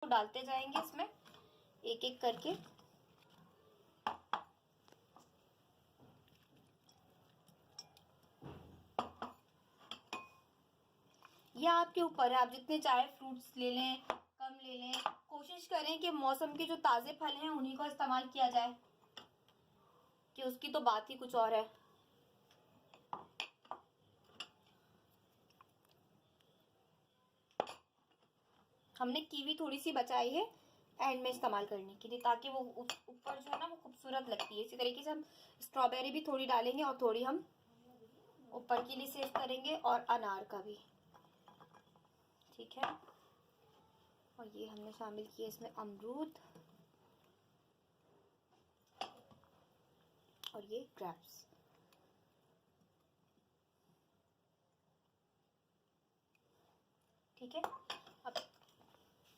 तो डालते जाएंगे इसमें एक एक करके। यह आपके ऊपर है, आप जितने चाहे फ्रूट्स ले लें, कम ले लें। कोशिश करें कि मौसम के जो ताज़े फल हैं उन्हीं को इस्तेमाल किया जाए, कि उसकी तो बात ही कुछ और है। हमने कीवी थोड़ी सी बचाई है एंड में इस्तेमाल करने के लिए, ताकि वो ऊपर जो है ना वो खूबसूरत लगती है। इसी तरीके से हम स्ट्रॉबेरी भी थोड़ी डालेंगे और थोड़ी हम ऊपर के लिए सेव करेंगे, और अनार का भी। ठीक है, और ये हमने शामिल किया इसमें अमरूद और ये ग्रेप्स। ठीक है,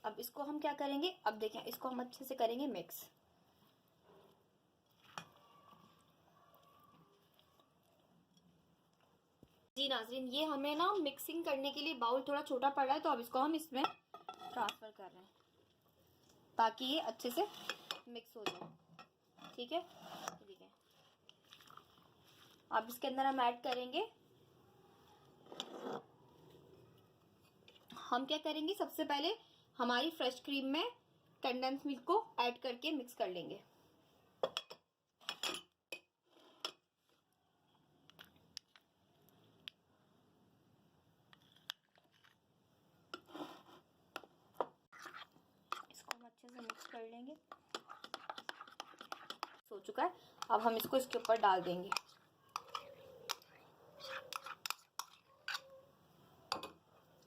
अब इसको हम क्या करेंगे, अब देखें, इसको हम अच्छे से करेंगे मिक्स। जी नाज़रीन, ये हमें ना मिक्सिंग करने के लिए बाउल थोड़ा छोटा पड़ रहा है, तो अब इसको हम इसमें ट्रांसफर कर रहे हैं ताकि ये अच्छे से मिक्स हो जाए। ठीक है, ठीक है। अब इसके अंदर हम ऐड करेंगे, हम क्या करेंगे, सबसे पहले हमारी फ्रेश क्रीम में कंडेंस मिल्क को ऐड करके मिक्स कर लेंगे। इसको हम अच्छे से मिक्स कर लेंगे। हो चुका है, अब हम इसको इसके ऊपर डाल देंगे।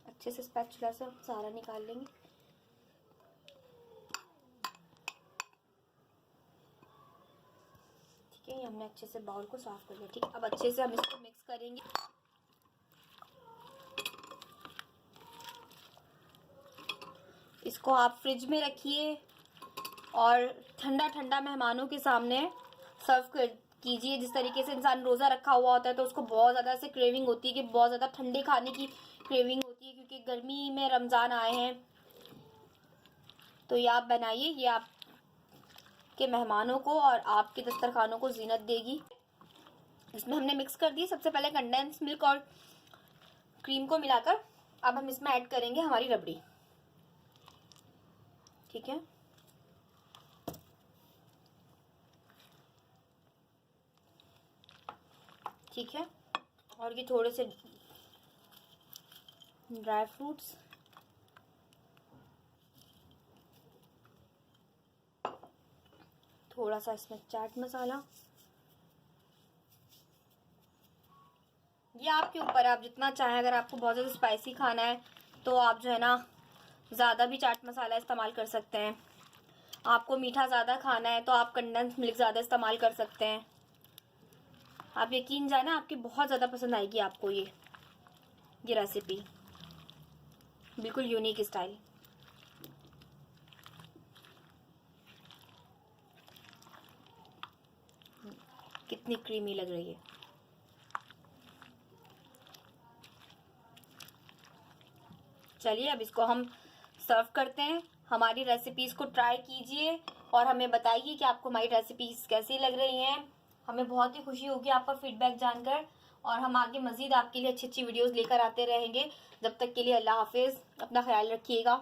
अच्छे से स्पैचुला से सारा निकाल लेंगे। ठीक है, ये हमने अच्छे से बाउल को साफ कर लिया। ठीक है, अब अच्छे से हम इसको मिक्स करेंगे। इसको आप फ्रिज में रखिए और ठंडा ठंडा मेहमानों के सामने सर्व कीजिए। जिस तरीके से इंसान रोज़ा रखा हुआ होता है तो उसको बहुत ज़्यादा से क्रेविंग होती है कि बहुत ज़्यादा ठंडे खाने की क्रेविंग होती है, क्योंकि गर्मी में रमज़ान आए हैं। तो ये आप बनाइए, ये आपके मेहमानों को और आपके दस्तरखानों को जीनत देगी। इसमें हमने मिक्स कर दिया सबसे पहले कंडेंस मिल्क और क्रीम को मिलाकर। अब हम इसमें ऐड करेंगे हमारी रबड़ी। ठीक है, ठीक है, और ये थोड़े से ड्राई फ्रूट्स, थोड़ा सा इसमें चाट मसाला। ये आपके ऊपर है, आप जितना चाहें। अगर आपको बहुत ज़्यादा स्पाइसी खाना है तो आप जो है ना ज़्यादा भी चाट मसाला इस्तेमाल कर सकते हैं। आपको मीठा ज़्यादा खाना है तो आप कंडेंस मिल्क ज़्यादा इस्तेमाल कर सकते हैं। आप यकीन जाना, आपकी बहुत ज़्यादा पसंद आएगी आपको ये रेसिपी, बिल्कुल यूनिक स्टाइल। कितनी क्रीमी लग रही है। चलिए, अब इसको हम सर्व करते हैं। हमारी रेसिपीज़ को ट्राई कीजिए और हमें बताइए कि आपको हमारी रेसिपीज़ कैसी लग रही हैं। हमें बहुत ही खुशी होगी आपका फीडबैक जानकर, और हम आगे मज़ीद आपके लिए अच्छी अच्छी वीडियोस लेकर आते रहेंगे। जब तक के लिए अल्लाह हाफिज़, अपना ख्याल रखिएगा।